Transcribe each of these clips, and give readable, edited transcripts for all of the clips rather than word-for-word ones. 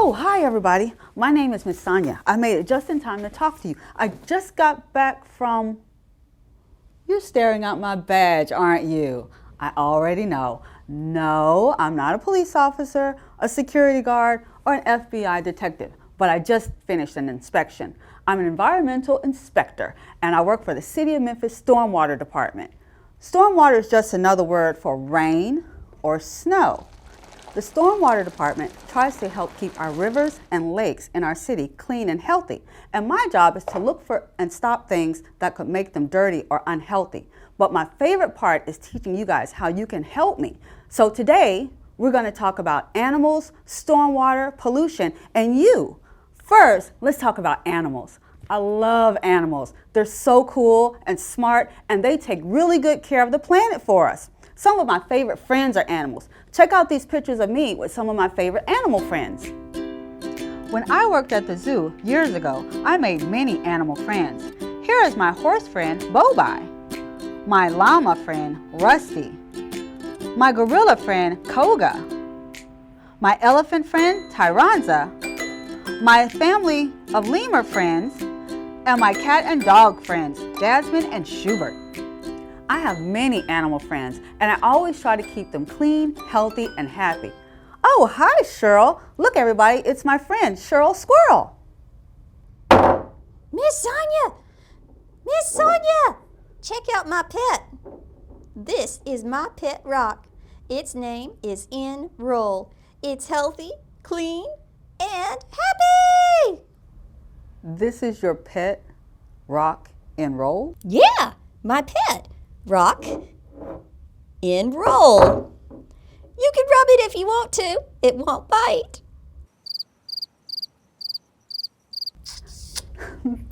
Oh, hi everybody. My name is Miss Sonia. I made it just in time to talk to you. I just got back from... You're staring at my badge, aren't you? I already know. No, I'm not a police officer, a security guard, or an FBI detective, but I just finished an inspection. I'm an environmental inspector, and I work for the City of Memphis Stormwater Department. Stormwater is just another word for rain or snow. The Stormwater Department tries to help keep our rivers and lakes in our city clean and healthy, and my job is to look for and stop things that could make them dirty or unhealthy. But my favorite part is teaching you guys how you can help me. So today, we're going to talk about animals, stormwater, pollution, and you. First, let's talk about animals. I love animals. They're so cool and smart, and they take really good care of the planet for us. Some of my favorite friends are animals. Check out these pictures of me with some of my favorite animal friends. When I worked at the zoo years ago, I made many animal friends. Here is my horse friend, Bobi, my llama friend, Rusty, my gorilla friend, Koga, my elephant friend, Tyranza, my family of lemur friends, and my cat and dog friends, Jasmine and Schubert. I have many animal friends, and I always try to keep them clean, healthy, and happy. Oh, hi, Cheryl. Look, everybody, it's my friend, Cheryl Squirrel. Miss Sonia! Miss Sonia! Check out my pet. This is my pet rock. Its name is Enroll. It's healthy, clean, and happy! This is your pet rock Enroll? Yeah, my pet. Rock, Enroll. You can rub it if you want to. It won't bite.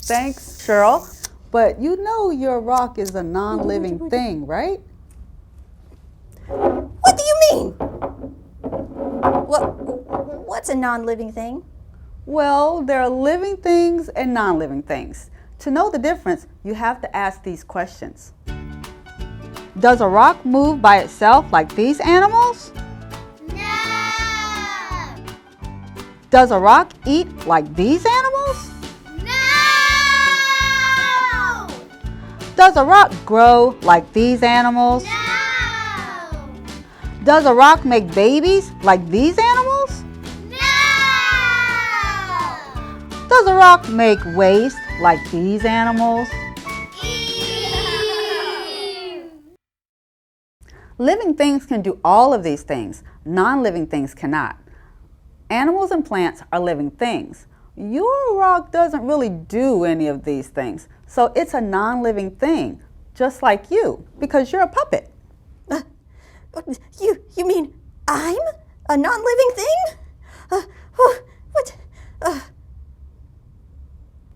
Thanks, Cheryl. But you know your rock is a non-living thing, right? What do you mean? What's a non-living thing? Well, there are living things and non-living things. To know the difference, you have to ask these questions. Does a rock move by itself like these animals? No! Does a rock eat like these animals? No! Does a rock grow like these animals? No! Does a rock make babies like these animals? No! Does a rock make waste like these animals? Living things can do all of these things. Non-living things cannot. Animals and plants are living things. Your rock doesn't really do any of these things. So it's a non-living thing, just like you, because you're a puppet. You mean I'm a non-living thing?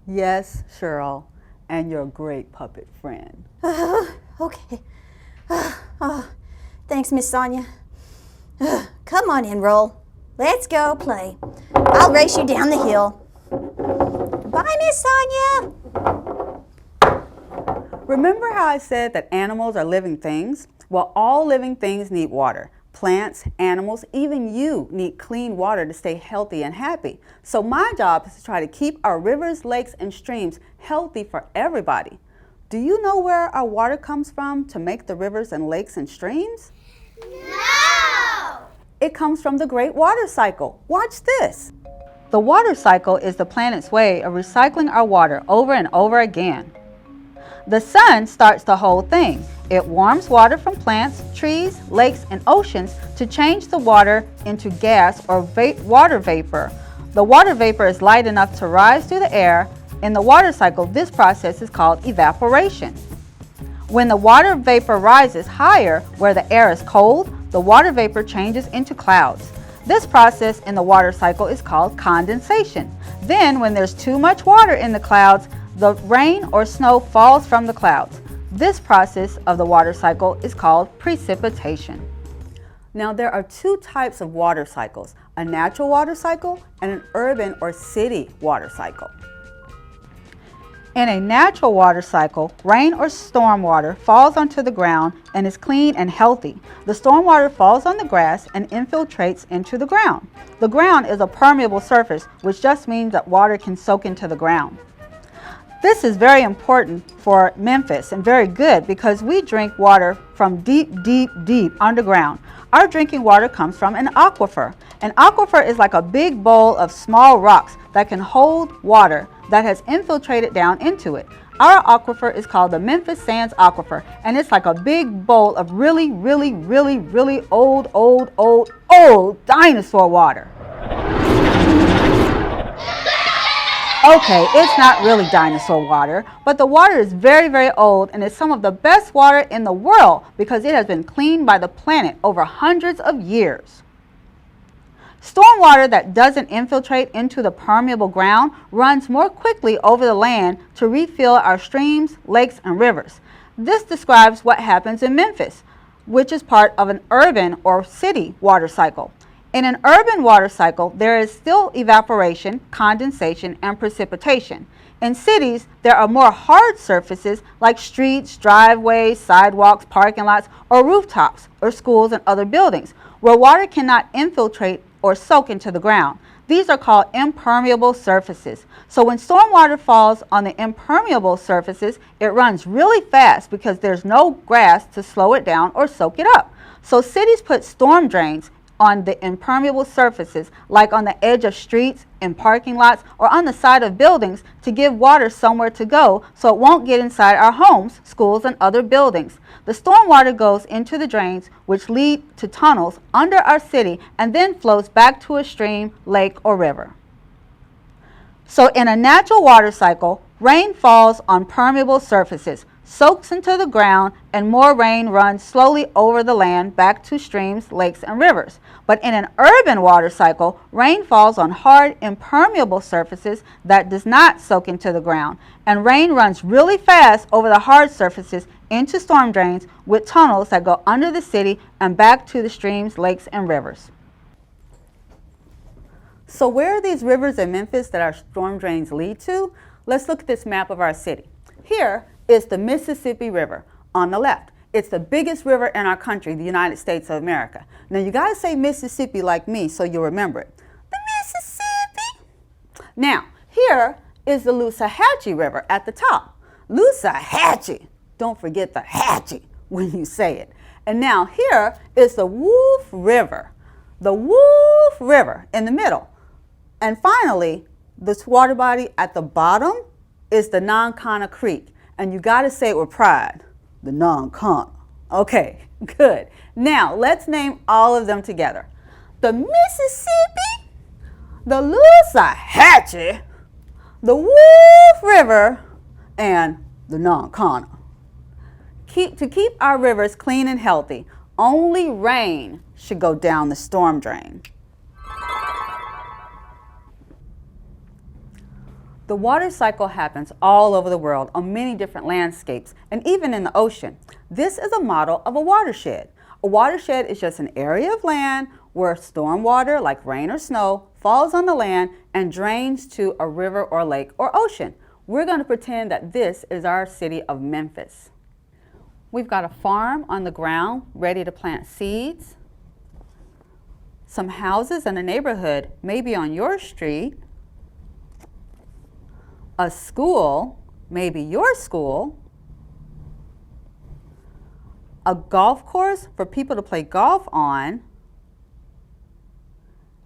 Yes, Cheryl, and you're a great puppet friend. Okay. Thanks, Miss Sonia. Come on, Enroll. Let's go play. I'll race you down the hill. Bye, Miss Sonia. Remember how I said that animals are living things? Well, all living things need water. Plants, animals, even you need clean water to stay healthy and happy. So my job is to try to keep our rivers, lakes, and streams healthy for everybody. Do you know where our water comes from to make the rivers and lakes and streams? No! It comes from the Great Water Cycle. Watch this. The water cycle is the planet's way of recycling our water over and over again. The sun starts the whole thing. It warms water from plants, trees, lakes, and oceans to change the water into gas or water vapor. The water vapor is light enough to rise through the air. In the water cycle, this process is called evaporation. When the water vapor rises higher where the air is cold, the water vapor changes into clouds. This process in the water cycle is called condensation. Then, when there's too much water in the clouds, the rain or snow falls from the clouds. This process of the water cycle is called precipitation. Now, there are two types of water cycles, a natural water cycle and an urban or city water cycle. In a natural water cycle, rain or storm water falls onto the ground and is clean and healthy. The storm water falls on the grass and infiltrates into the ground. The ground is a permeable surface, which just means that water can soak into the ground. This is very important for Memphis and very good because we drink water from deep, deep, deep underground. Our drinking water comes from an aquifer. An aquifer is like a big bowl of small rocks that can hold water that has infiltrated down into it. Our aquifer is called the Memphis Sands Aquifer, and it's like a big bowl of really, really, really, really old dinosaur water. Okay, it's not really dinosaur water, but the water is very, very old and is some of the best water in the world because it has been cleaned by the planet over hundreds of years. Storm water that doesn't infiltrate into the permeable ground runs more quickly over the land to refill our streams, lakes, and rivers. This describes what happens in Memphis, which is part of an urban or city water cycle. In an urban water cycle, there is still evaporation, condensation, and precipitation. In cities, there are more hard surfaces like streets, driveways, sidewalks, parking lots, or rooftops, or schools and other buildings, where water cannot infiltrate or soak into the ground. These are called impermeable surfaces. So when storm water falls on the impermeable surfaces, it runs really fast because there's no grass to slow it down or soak it up. So cities put storm drains on the impermeable surfaces, like on the edge of streets, in parking lots, or on the side of buildings to give water somewhere to go so it won't get inside our homes, schools, and other buildings. The storm water goes into the drains, which lead to tunnels under our city and then flows back to a stream, lake, or river. So in a natural water cycle, rain falls on permeable surfaces, soaks into the ground, and more rain runs slowly over the land back to streams, lakes, and rivers. But in an urban water cycle, rain falls on hard, impermeable surfaces that does not soak into the ground, and rain runs really fast over the hard surfaces into storm drains with tunnels that go under the city and back to the streams, lakes, and rivers. So where are these rivers in Memphis that our storm drains lead to? Let's look at this map of our city. Here is the Mississippi River on the left. It's the biggest river in our country, the United States of America. Now you gotta say Mississippi like me so you'll remember it. The Mississippi. Now, here is the Loosahatchee River at the top. Loosahatchee. Don't forget the hatchie when you say it. And now here is the Wolf River. The Wolf River in the middle. And finally, this water body at the bottom is the Nonconnah Creek. And you got to say it with pride, the Nonconnah. Okay, good. Now, let's name all of them together. The Mississippi, the Loosahatchee, the Wolf River, and the Nonconnah. To keep our rivers clean and healthy, only rain should go down the storm drain. The water cycle happens all over the world on many different landscapes and even in the ocean. This is a model of a watershed. A watershed is just an area of land where storm water, like rain or snow, falls on the land and drains to a river or lake or ocean. We're going to pretend that this is our city of Memphis. We've got a farm on the ground ready to plant seeds. Some houses in a neighborhood, maybe on your street. A school, maybe your school. A golf course for people to play golf on.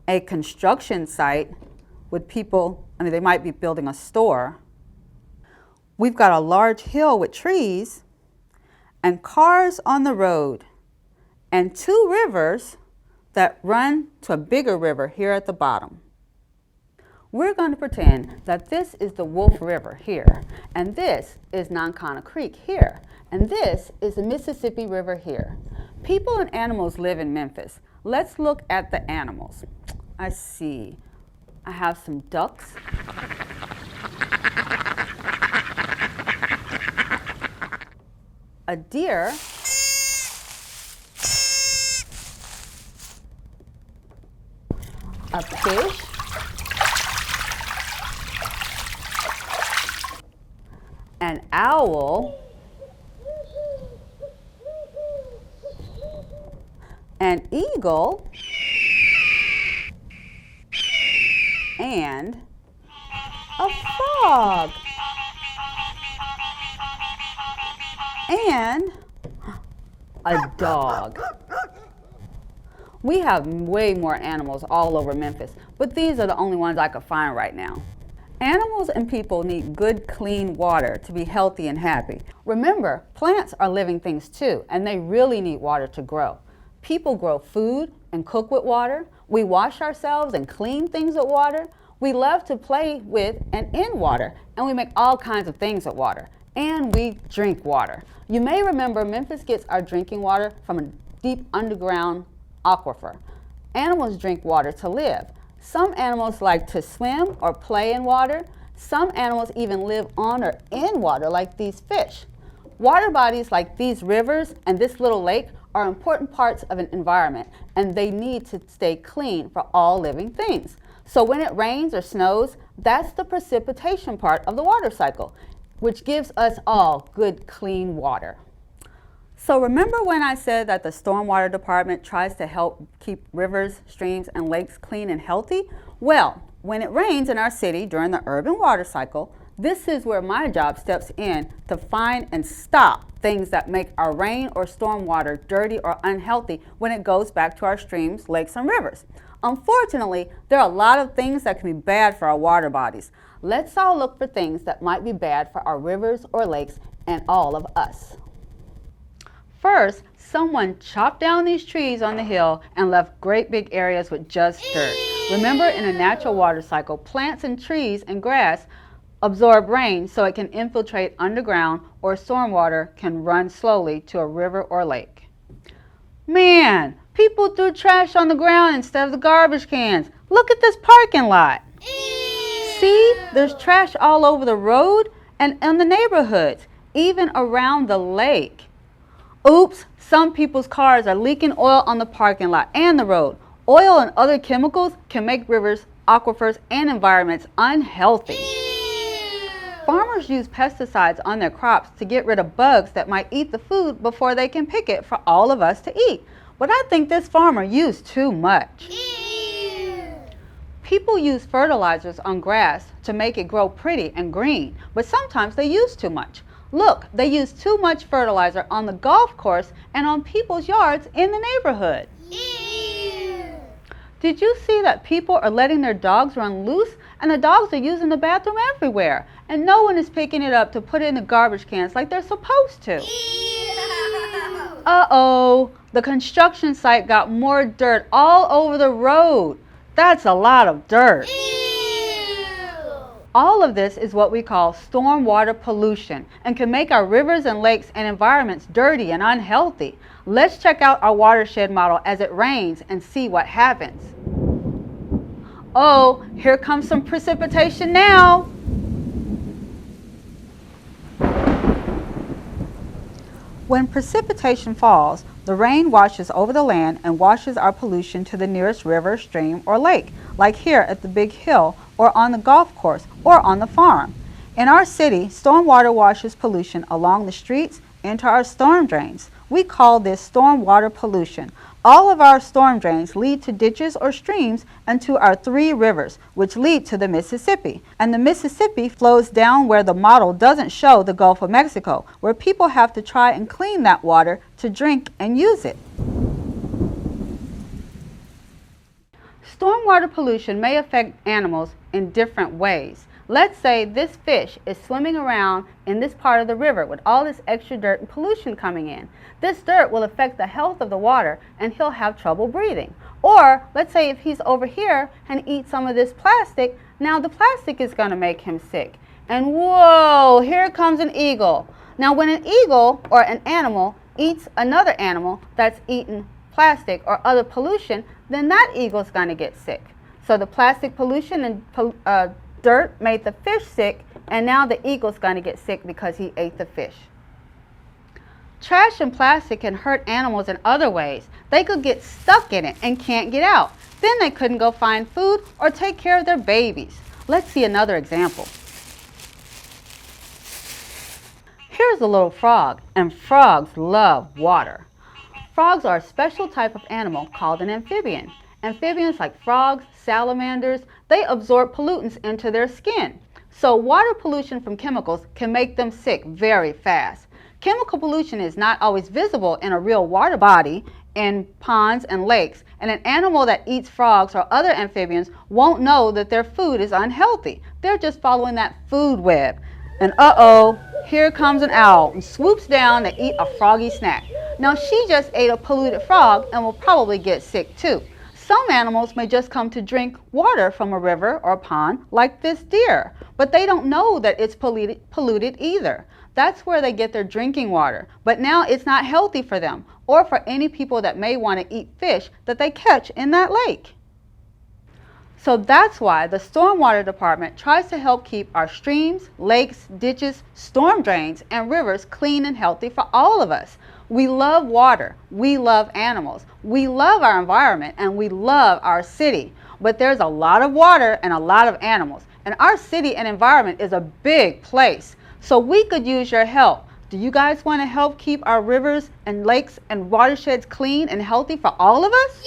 A construction site with people, they might be building a store. We've got a large hill with trees and cars on the road and two rivers that run to a bigger river here at the bottom. We're going to pretend that this is the Wolf River here, and this is Nonconnah Creek here, and this is the Mississippi River here. People and animals live in Memphis. Let's look at the animals. I see. I have some ducks. A deer. A fish. an owl, an eagle, and a frog, and a dog. We have way more animals all over Memphis, but these are the only ones I could find right now. Animals and people need good, clean water to be healthy and happy. Remember, plants are living things too, and they really need water to grow. People grow food and cook with water. We wash ourselves and clean things with water. We love to play with and in water, and we make all kinds of things with water. And we drink water. You may remember Memphis gets our drinking water from a deep underground aquifer. Animals drink water to live. Some animals like to swim or play in water. Some animals even live on or in water, like these fish. Water bodies like these rivers and this little lake are important parts of an environment, and they need to stay clean for all living things. So when it rains or snows, that's the precipitation part of the water cycle, which gives us all good, clean water. So remember when I said that the Stormwater Department tries to help keep rivers, streams, and lakes clean and healthy? Well, when it rains in our city during the urban water cycle, this is where my job steps in to find and stop things that make our rain or storm water dirty or unhealthy when it goes back to our streams, lakes, and rivers. Unfortunately, there are a lot of things that can be bad for our water bodies. Let's all look for things that might be bad for our rivers or lakes and all of us. First, someone chopped down these trees on the hill and left great big areas with just dirt. Remember, in a natural water cycle, plants and trees and grass absorb rain so it can infiltrate underground, or stormwater can run slowly to a river or lake. Man, people threw trash on the ground instead of the garbage cans. Look at this parking lot. See, there's trash all over the road and in the neighborhoods, even around the lake. Oops, some people's cars are leaking oil on the parking lot and the road. Oil and other chemicals can make rivers, aquifers, and environments unhealthy. Farmers use pesticides on their crops to get rid of bugs that might eat the food before they can pick it for all of us to eat. But I think this farmer used too much. People use fertilizers on grass to make it grow pretty and green, but sometimes they use too much. Look, they use too much fertilizer on the golf course and on people's yards in the neighborhood. Did you see that people are letting their dogs run loose, and the dogs are using the bathroom everywhere, and no one is picking it up to put it in the garbage cans like they're supposed to? Uh-oh, the construction site got more dirt all over the road. That's a lot of dirt. All of this is what we call stormwater pollution and can make our rivers and lakes and environments dirty and unhealthy. Let's check out our watershed model as it rains and see what happens. Oh, here comes some precipitation now. When precipitation falls, the rain washes over the land and washes our pollution to the nearest river, stream, or lake, like here at the big hill, or on the golf course, or on the farm. In our city, stormwater washes pollution along the streets into our storm drains. We call this stormwater pollution. All of our storm drains lead to ditches or streams and to our 3 rivers, which lead to the Mississippi. And the Mississippi flows down where the model doesn't show the Gulf of Mexico, where people have to try and clean that water to drink and use it. Stormwater pollution may affect animals in different ways. Let's say this fish is swimming around in this part of the river with all this extra dirt and pollution coming in. This dirt will affect the health of the water and he'll have trouble breathing. Or let's say if he's over here and eats some of this plastic, now the plastic is going to make him sick. And whoa, here comes an eagle. Now when an eagle or an animal eats another animal that's eaten plastic or other pollution, then that eagle's going to get sick. So the plastic pollution and dirt made the fish sick, and now the eagle's going to get sick because he ate the fish. Trash and plastic can hurt animals in other ways. They could get stuck in it and can't get out. Then they couldn't go find food or take care of their babies. Let's see another example. Here's a little frog, and frogs love water. Frogs are a special type of animal called an amphibian. Amphibians like frogs, salamanders, they absorb pollutants into their skin. So water pollution from chemicals can make them sick very fast. Chemical pollution is not always visible in a real water body, in ponds and lakes, and an animal that eats frogs or other amphibians won't know that their food is unhealthy. They're just following that food web. And uh-oh, here comes an owl and swoops down to eat a froggy snack. Now she just ate a polluted frog and will probably get sick too. Some animals may just come to drink water from a river or a pond, like this deer, but they don't know that it's polluted either. That's where they get their drinking water, but now it's not healthy for them or for any people that may want to eat fish that they catch in that lake. So that's why the Stormwater Department tries to help keep our streams, lakes, ditches, storm drains, and rivers clean and healthy for all of us. We love water, we love animals, we love our environment, and we love our city. But there's a lot of water and a lot of animals, and our city and environment is a big place. So we could use your help. Do you guys want to help keep our rivers and lakes and watersheds clean and healthy for all of us?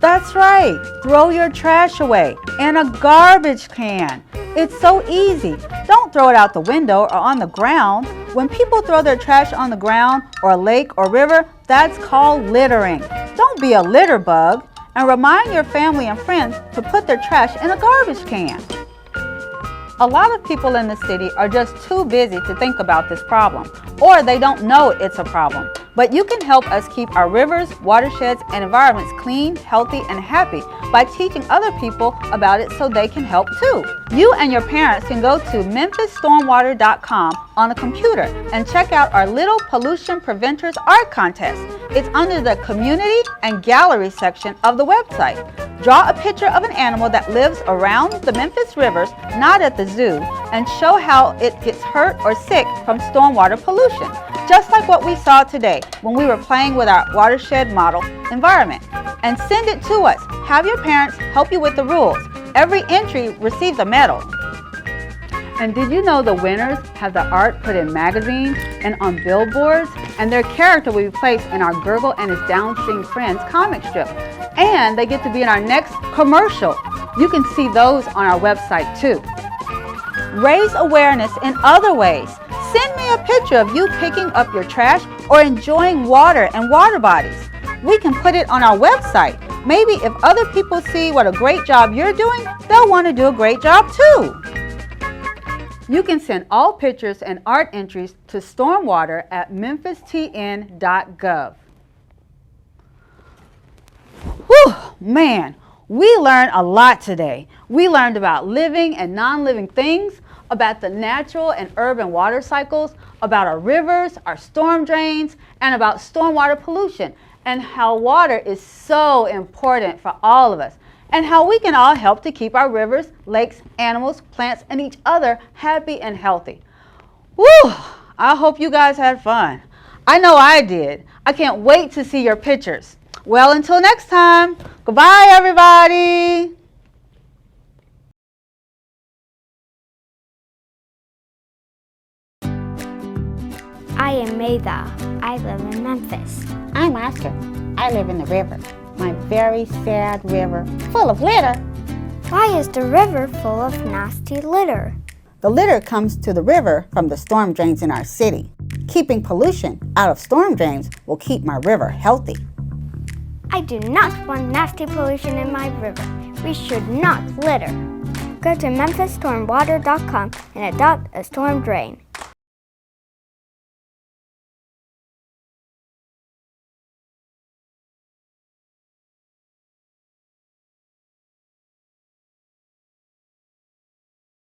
That's right. Throw your trash away in a garbage can. It's so easy. Don't throw it out the window or on the ground. When people throw their trash on the ground or a lake or river, that's called littering. Don't be a litter bug, and remind your family and friends to put their trash in a garbage can. A lot of people in the city are just too busy to think about this problem, or they don't know it's a problem. But you can help us keep our rivers, watersheds, and environments clean, healthy, and happy by teaching other people about it so they can help too. You and your parents can go to MemphisStormwater.com on a computer and check out our Little Pollution Preventers Art Contest. It's under the Community and Gallery section of the website. Draw a picture of an animal that lives around the Memphis rivers, not at the zoo, and show how it gets hurt or sick from stormwater pollution, just like what we saw today when we were playing with our watershed model environment. And send it to us. Have your parents help you with the rules. Every entry receives a medal. And did you know the winners have the art put in magazines and on billboards, and their character will be placed in our Gurgle and His Downstream Friends comic strip, and they get to be in our next commercial. You can see those on our website too. Raise awareness in other ways. Send me a picture of you picking up your trash or enjoying water and water bodies. We can put it on our website. Maybe if other people see what a great job you're doing, they'll want to do a great job too. You can send all pictures and art entries to stormwater at memphistn.gov. Whew, man, we learned a lot today. We learned about living and non-living things, about the natural and urban water cycles, about our rivers, our storm drains, and about stormwater pollution, and how water is so important for all of us, and how we can all help to keep our rivers, lakes, animals, plants, and each other happy and healthy. Woo! I hope you guys had fun. I know I did. I can't wait to see your pictures. Well, until next time, goodbye, everybody. I am Maida. I live in Memphis. I'm Oscar. I live in the river. My very sad river, full of litter. Why is the river full of nasty litter? The litter comes to the river from the storm drains in our city. Keeping pollution out of storm drains will keep my river healthy. I do not want nasty pollution in my river. We should not litter. Go to MemphisStormwater.com and adopt a storm drain.